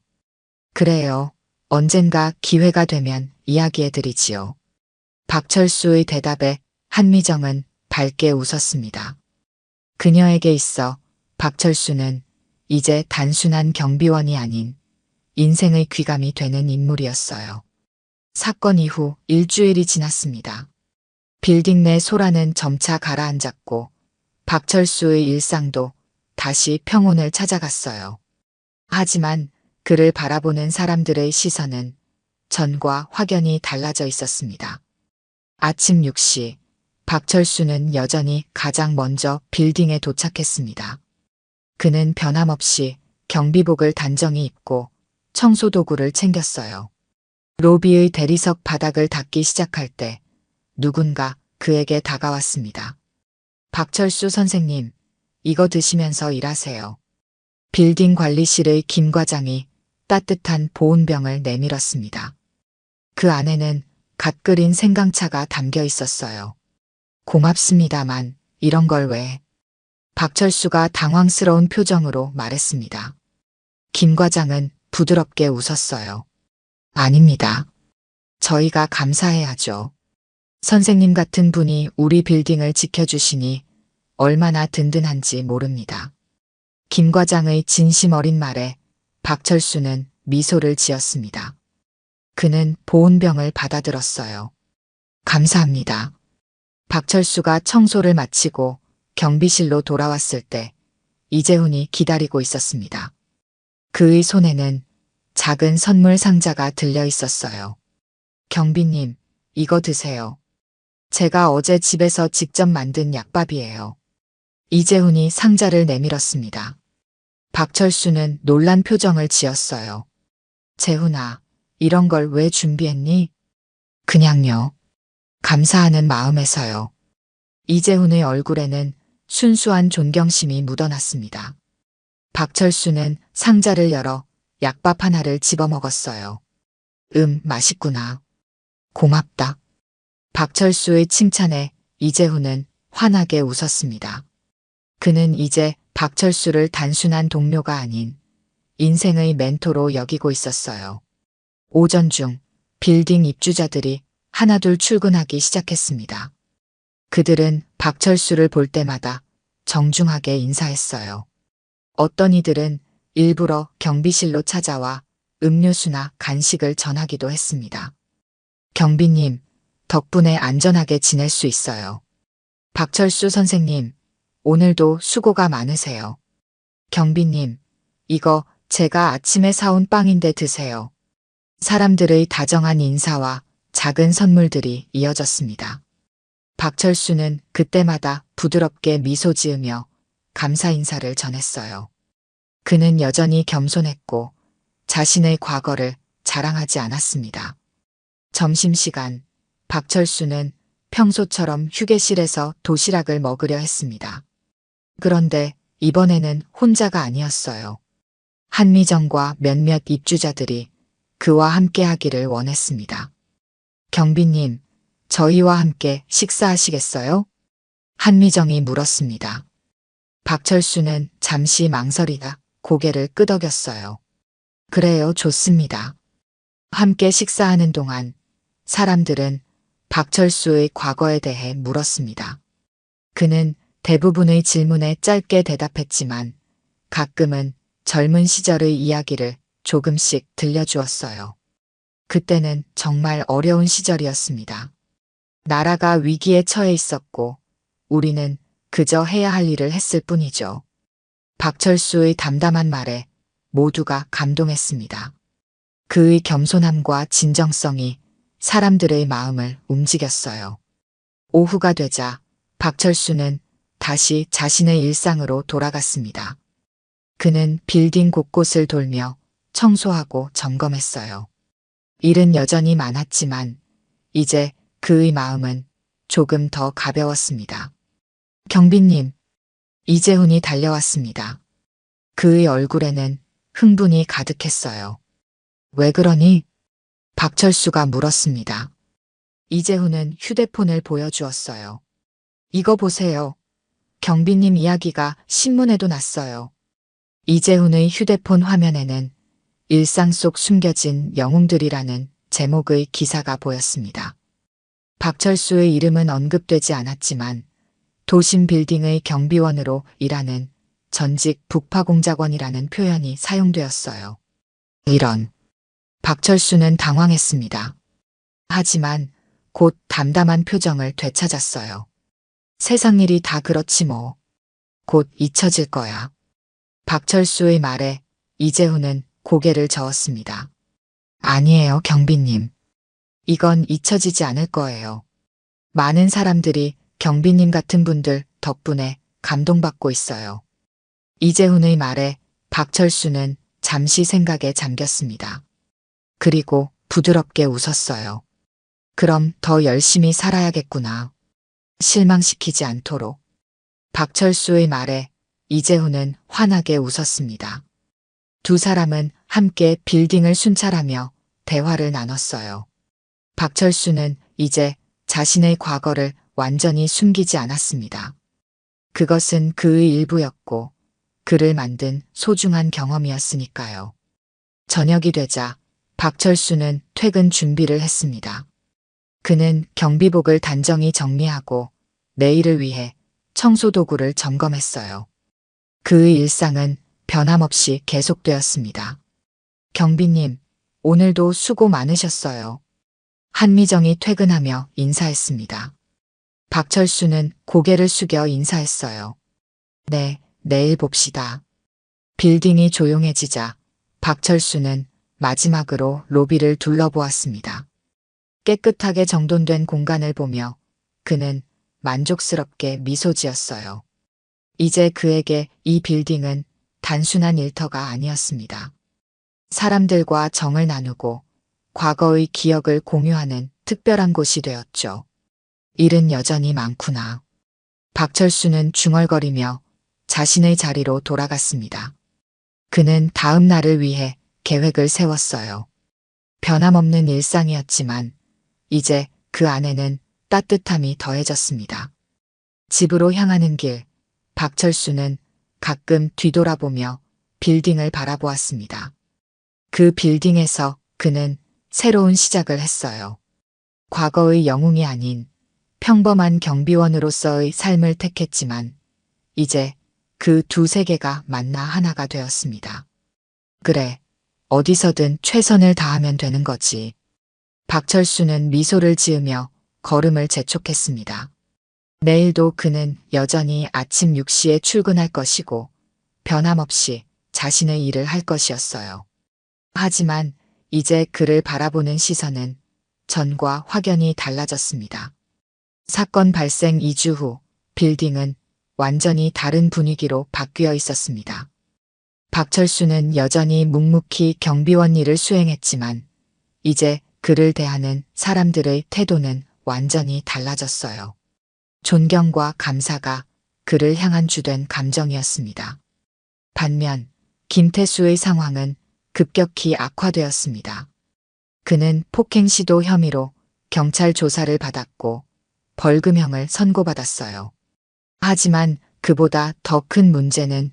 그래요. 언젠가 기회가 되면 이야기해 드리지요. 박철수의 대답에 한미정은 밝게 웃었습니다. 그녀에게 있어 박철수는 이제 단순한 경비원이 아닌 인생의 귀감이 되는 인물이었어요. 사건 이후 일주일이 지났습니다. 빌딩 내 소라는 점차 가라앉았고 박철수의 일상도 다시 평온을 찾아갔어요. 하지만 그를 바라보는 사람들의 시선은 전과 확연히 달라져 있었습니다. 아침 6시 박철수는 여전히 가장 먼저 빌딩에 도착했습니다. 그는 변함없이 경비복을 단정히 입고 청소도구를 챙겼어요. 로비의 대리석 바닥을 닦기 시작할 때 누군가 그에게 다가왔습니다. 박철수 선생님, 이거 드시면서 일하세요. 빌딩 관리실의 김 과장이 따뜻한 보온병을 내밀었습니다. 그 안에는 갓 끓인 생강차가 담겨 있었어요. 고맙습니다만 이런 걸 왜? 박철수가 당황스러운 표정으로 말했습니다. 김 과장은 부드럽게 웃었어요. 아닙니다. 저희가 감사해야죠. 선생님 같은 분이 우리 빌딩을 지켜주시니 얼마나 든든한지 모릅니다. 김 과장의 진심 어린 말에 박철수는 미소를 지었습니다. 그는 보온병을 받아들었어요. 감사합니다. 박철수가 청소를 마치고 경비실로 돌아왔을 때 이재훈이 기다리고 있었습니다. 그의 손에는 작은 선물 상자가 들려 있었어요. 경비님, 이거 드세요. 제가 어제 집에서 직접 만든 약밥이에요. 이재훈이 상자를 내밀었습니다. 박철수는 놀란 표정을 지었어요. 재훈아, 이런 걸 왜 준비했니? 그냥요. 감사하는 마음에서요. 이재훈의 얼굴에는 순수한 존경심이 묻어났습니다. 박철수는 상자를 열어 약밥 하나를 집어먹었어요. 맛있구나. 고맙다. 박철수의 칭찬에 이재훈은 환하게 웃었습니다. 그는 이제 박철수를 단순한 동료가 아닌 인생의 멘토로 여기고 있었어요. 오전 중 빌딩 입주자들이 하나둘 출근하기 시작했습니다. 그들은 박철수를 볼 때마다 정중하게 인사했어요. 어떤 이들은 일부러 경비실로 찾아와 음료수나 간식을 전하기도 했습니다. 경비님, 덕분에 안전하게 지낼 수 있어요. 박철수 선생님, 오늘도 수고가 많으세요. 경비님, 이거 제가 아침에 사온 빵인데 드세요. 사람들의 다정한 인사와 작은 선물들이 이어졌습니다. 박철수는 그때마다 부드럽게 미소 지으며 감사 인사를 전했어요. 그는 여전히 겸손했고 자신의 과거를 자랑하지 않았습니다. 점심시간, 박철수는 평소처럼 휴게실에서 도시락을 먹으려 했습니다. 그런데 이번에는 혼자가 아니었어요. 한미정과 몇몇 입주자들이 그와 함께 하기를 원했습니다. 경비님, 저희와 함께 식사하시겠어요? 한미정이 물었습니다. 박철수는 잠시 망설이다 고개를 끄덕였어요. 그래요, 좋습니다. 함께 식사하는 동안 사람들은 박철수의 과거에 대해 물었습니다. 그는 대부분의 질문에 짧게 대답했지만 가끔은 젊은 시절의 이야기를 조금씩 들려주었어요. 그때는 정말 어려운 시절이었습니다. 나라가 위기에 처해 있었고 우리는 그저 해야 할 일을 했을 뿐이죠. 박철수의 담담한 말에 모두가 감동했습니다. 그의 겸손함과 진정성이 사람들의 마음을 움직였어요. 오후가 되자 박철수는 다시 자신의 일상으로 돌아갔습니다. 그는 빌딩 곳곳을 돌며 청소하고 점검했어요. 일은 여전히 많았지만 이제 그의 마음은 조금 더 가벼웠습니다. 경비님, 이재훈이 달려왔습니다. 그의 얼굴에는 흥분이 가득했어요. 왜 그러니? 박철수가 물었습니다. 이재훈은 휴대폰을 보여주었어요. 이거 보세요. 경비님 이야기가 신문에도 났어요. 이재훈의 휴대폰 화면에는 일상 속 숨겨진 영웅들이라는 제목의 기사가 보였습니다. 박철수의 이름은 언급되지 않았지만 도심 빌딩의 경비원으로 일하는 전직 북파공작원이라는 표현이 사용되었어요. 이런. 박철수는 당황했습니다. 하지만 곧 담담한 표정을 되찾았어요. 세상 일이 다 그렇지 뭐. 곧 잊혀질 거야. 박철수의 말에 이재훈은 고개를 저었습니다. 아니에요, 경비님. 이건 잊혀지지 않을 거예요. 많은 사람들이 경비님 같은 분들 덕분에 감동받고 있어요. 이재훈의 말에 박철수는 잠시 생각에 잠겼습니다. 그리고 부드럽게 웃었어요. 그럼 더 열심히 살아야겠구나. 실망시키지 않도록. 박철수의 말에 이재훈은 환하게 웃었습니다. 두 사람은 함께 빌딩을 순찰하며 대화를 나눴어요. 박철수는 이제 자신의 과거를 완전히 숨기지 않았습니다. 그것은 그의 일부였고 그를 만든 소중한 경험이었으니까요. 저녁이 되자 박철수는 퇴근 준비를 했습니다. 그는 경비복을 단정히 정리하고 내일을 위해 청소 도구를 점검했어요. 그의 일상은 변함없이 계속되었습니다. 경비님, 오늘도 수고 많으셨어요. 한미정이 퇴근하며 인사했습니다. 박철수는 고개를 숙여 인사했어요. 네, 내일 봅시다. 빌딩이 조용해지자 박철수는 마지막으로 로비를 둘러보았습니다. 깨끗하게 정돈된 공간을 보며 그는 만족스럽게 미소 지었어요. 이제 그에게 이 빌딩은 단순한 일터가 아니었습니다. 사람들과 정을 나누고 과거의 기억을 공유하는 특별한 곳이 되었죠. 일은 여전히 많구나. 박철수는 중얼거리며 자신의 자리로 돌아갔습니다. 그는 다음 날을 위해 계획을 세웠어요. 변함없는 일상이었지만 이제 그 안에는 따뜻함이 더해졌습니다. 집으로 향하는 길, 박철수는 가끔 뒤돌아보며 빌딩을 바라보았습니다. 그 빌딩에서 그는 새로운 시작을 했어요. 과거의 영웅이 아닌 평범한 경비원으로서의 삶을 택했지만 이제 그 두 세계가 만나 하나가 되었습니다. 그래, 어디서든 최선을 다하면 되는 거지. 박철수는 미소를 지으며 걸음을 재촉했습니다. 내일도 그는 여전히 아침 6시에 출근할 것이고 변함없이 자신의 일을 할 것이었어요. 하지만 이제 그를 바라보는 시선은 전과 확연히 달라졌습니다. 사건 발생 2주 후 빌딩은 완전히 다른 분위기로 바뀌어 있었습니다. 박철수는 여전히 묵묵히 경비원 일을 수행했지만 이제 그를 대하는 사람들의 태도는 완전히 달라졌어요. 존경과 감사가 그를 향한 주된 감정이었습니다. 반면 김태수의 상황은 급격히 악화되었습니다. 그는 폭행 시도 혐의로 경찰 조사를 받았고 벌금형을 선고받았어요. 하지만 그보다 더 큰 문제는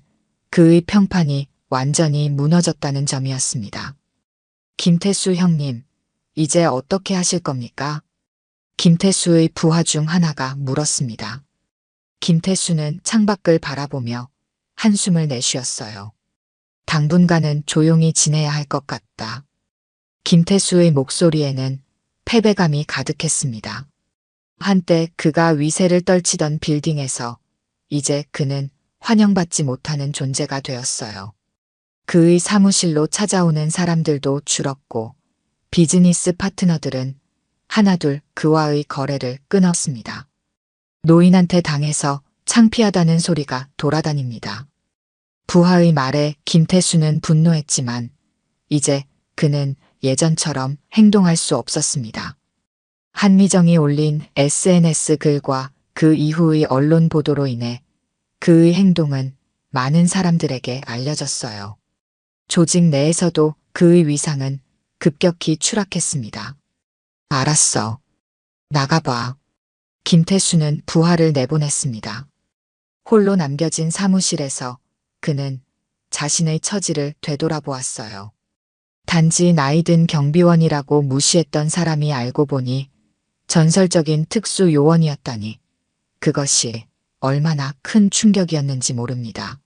그의 평판이 완전히 무너졌다는 점이었습니다. 김태수 형님, 이제 어떻게 하실 겁니까? 김태수의 부하 중 하나가 물었습니다. 김태수는 창밖을 바라보며 한숨을 내쉬었어요. 당분간은 조용히 지내야 할 것 같다. 김태수의 목소리에는 패배감이 가득했습니다. 한때 그가 위세를 떨치던 빌딩에서 이제 그는 환영받지 못하는 존재가 되었어요. 그의 사무실로 찾아오는 사람들도 줄었고 비즈니스 파트너들은 하나둘 그와의 거래를 끊었습니다. 노인한테 당해서 창피하다는 소리가 돌아다닙니다. 부하의 말에 김태수는 분노했지만 이제 그는 예전처럼 행동할 수 없었습니다. 한미정이 올린 SNS 글과 그 이후의 언론 보도로 인해 그의 행동은 많은 사람들에게 알려졌어요. 조직 내에서도 그의 위상은 급격히 추락했습니다. 알았어. 나가봐. 김태수는 부하를 내보냈습니다. 홀로 남겨진 사무실에서 그는 자신의 처지를 되돌아보았어요. 단지 나이든 경비원이라고 무시했던 사람이 알고 보니 전설적인 특수 요원이었다니 그것이 얼마나 큰 충격이었는지 모릅니다.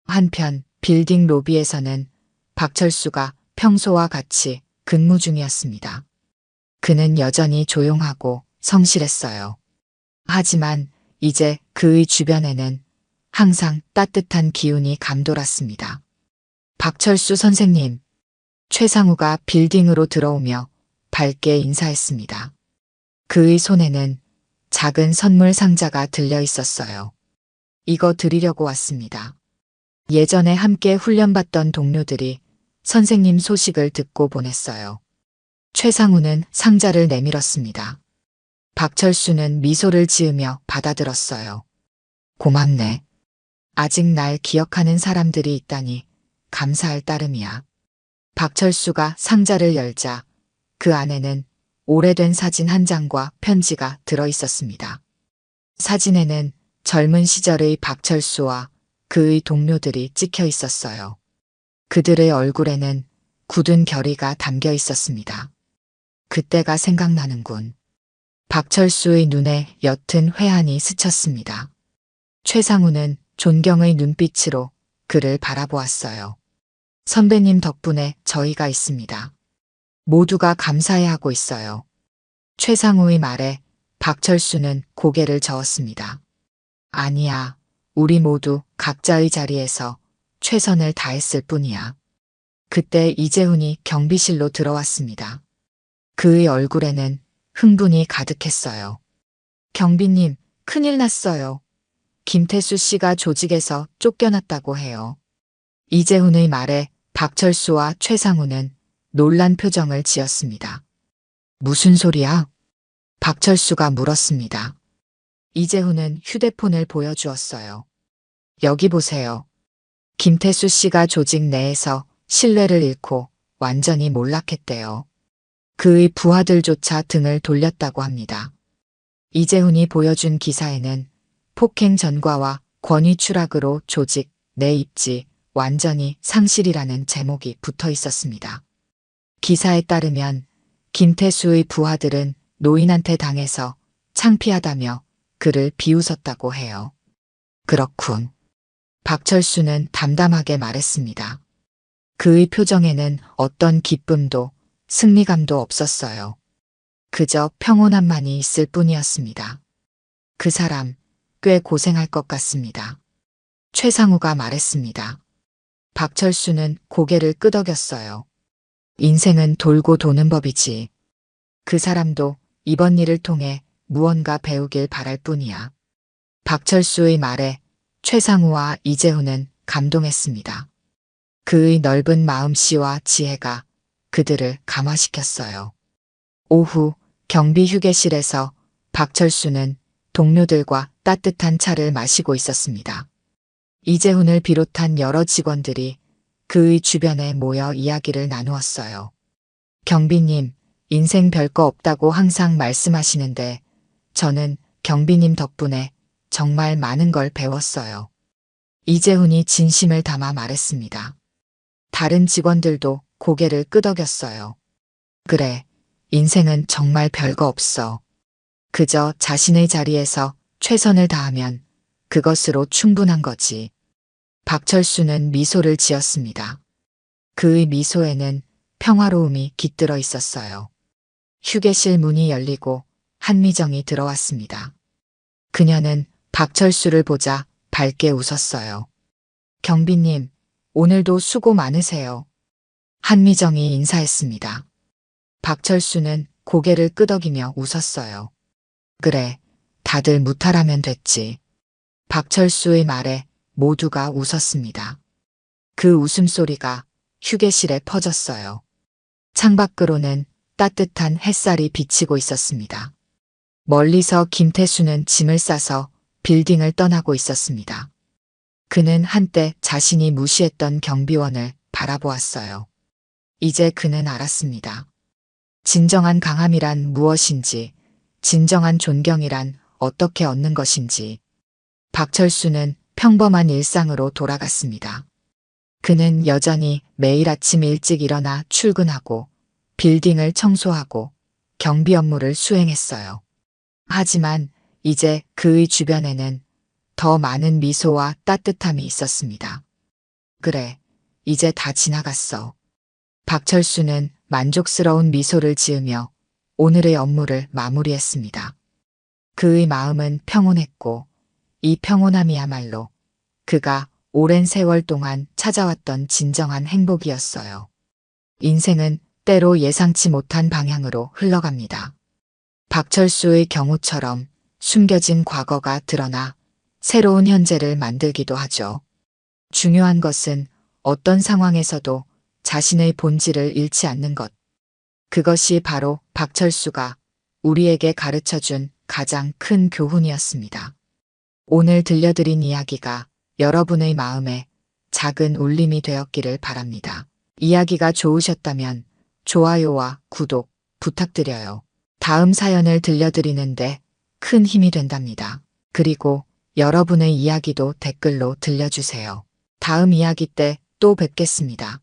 한편 빌딩 로비에서는 박철수가 평소와 같이 근무 중이었습니다. 그는 여전히 조용하고 성실했어요. 하지만 이제 그의 주변에는 항상 따뜻한 기운이 감돌았습니다. 박철수 선생님, 최상우가 빌딩으로 들어오며 밝게 인사했습니다. 그의 손에는 작은 선물 상자가 들려 있었어요. 이거 드리려고 왔습니다. 예전에 함께 훈련받던 동료들이 선생님 소식을 듣고 보냈어요. 최상우는 상자를 내밀었습니다. 박철수는 미소를 지으며 받아들었어요. 고맙네. 아직 날 기억하는 사람들이 있다니 감사할 따름이야. 박철수가 상자를 열자 그 안에는 오래된 사진 한 장과 편지가 들어 있었습니다. 사진에는 젊은 시절의 박철수와 그의 동료들이 찍혀 있었어요. 그들의 얼굴에는 굳은 결의가 담겨 있었습니다. 그때가 생각나는군. 박철수의 눈에 옅은 회한이 스쳤습니다. 최상우는 존경의 눈빛으로 그를 바라보았어요. 선배님 덕분에 저희가 있습니다. 모두가 감사해하고 있어요. 최상우의 말에 박철수는 고개를 저었습니다. 아니야, 우리 모두 각자의 자리에서 최선을 다했을 뿐이야. 그때 이재훈이 경비실로 들어왔습니다. 그의 얼굴에는 흥분이 가득했어요. 경비님, 큰일 났어요. 김태수 씨가 조직에서 쫓겨났다고 해요. 이재훈의 말에 박철수와 최상우는 놀란 표정을 지었습니다. 무슨 소리야? 박철수가 물었습니다. 이재훈은 휴대폰을 보여주었어요. 여기 보세요. 김태수 씨가 조직 내에서 신뢰를 잃고 완전히 몰락했대요. 그의 부하들조차 등을 돌렸다고 합니다. 이재훈이 보여준 기사에는 폭행 전과와 권위 추락으로 조직 내 입지 완전히 상실이라는 제목이 붙어 있었습니다. 기사에 따르면 김태수의 부하들은 노인한테 당해서 창피하다며 그를 비웃었다고 해요. 그렇군. 박철수는 담담하게 말했습니다. 그의 표정에는 어떤 기쁨도 승리감도 없었어요. 그저 평온함만이 있을 뿐이었습니다. 그 사람 꽤 고생할 것 같습니다. 최상우가 말했습니다. 박철수는 고개를 끄덕였어요. 인생은 돌고 도는 법이지. 그 사람도 이번 일을 통해 무언가 배우길 바랄 뿐이야. 박철수의 말에 최상우와 이재훈은 감동했습니다. 그의 넓은 마음씨와 지혜가 그들을 감화시켰어요. 오후 경비 휴게실에서 박철수는 동료들과 따뜻한 차를 마시고 있었습니다. 이재훈을 비롯한 여러 직원들이 그의 주변에 모여 이야기를 나누었어요. 경비님, 인생 별거 없다고 항상 말씀하시는데 저는 경비님 덕분에 정말 많은 걸 배웠어요. 이재훈이 진심을 담아 말했습니다. 다른 직원들도 고개를 끄덕였어요. 그래, 인생은 정말 별거 없어. 그저 자신의 자리에서 최선을 다하면 그것으로 충분한 거지. 박철수는 미소를 지었습니다. 그의 미소에는 평화로움이 깃들어 있었어요. 휴게실 문이 열리고 한미정이 들어왔습니다. 그녀는 박철수를 보자 밝게 웃었어요. 경비님, 오늘도 수고 많으세요. 한미정이 인사했습니다. 박철수는 고개를 끄덕이며 웃었어요. 그래, 다들 무탈하면 됐지. 박철수의 말에 모두가 웃었습니다. 그 웃음소리가 휴게실에 퍼졌어요. 창밖으로는 따뜻한 햇살이 비치고 있었습니다. 멀리서 김태수는 짐을 싸서 빌딩을 떠나고 있었습니다. 그는 한때 자신이 무시했던 경비원을 바라보았어요. 이제 그는 알았습니다. 진정한 강함이란 무엇인지, 진정한 존경이란 어떻게 얻는 것인지. 박철수는 평범한 일상으로 돌아갔습니다. 그는 여전히 매일 아침 일찍 일어나 출근하고 빌딩을 청소하고 경비 업무를 수행했어요. 하지만 이제 그의 주변에는 더 많은 미소와 따뜻함이 있었습니다. 그래, 이제 다 지나갔어. 박철수는 만족스러운 미소를 지으며 오늘의 업무를 마무리했습니다. 그의 마음은 평온했고 이 평온함이야말로 그가 오랜 세월 동안 찾아왔던 진정한 행복이었어요. 인생은 때로 예상치 못한 방향으로 흘러갑니다. 박철수의 경우처럼 숨겨진 과거가 드러나 새로운 현재를 만들기도 하죠. 중요한 것은 어떤 상황에서도 자신의 본질을 잃지 않는 것. 그것이 바로 박철수가 우리에게 가르쳐준 가장 큰 교훈이었습니다. 오늘 들려드린 이야기가 여러분의 마음에 작은 울림이 되었기를 바랍니다. 이야기가 좋으셨다면 좋아요와 구독 부탁드려요. 다음 사연을 들려드리는데 큰 힘이 된답니다. 그리고 여러분의 이야기도 댓글로 들려주세요. 다음 이야기 때 또 뵙겠습니다.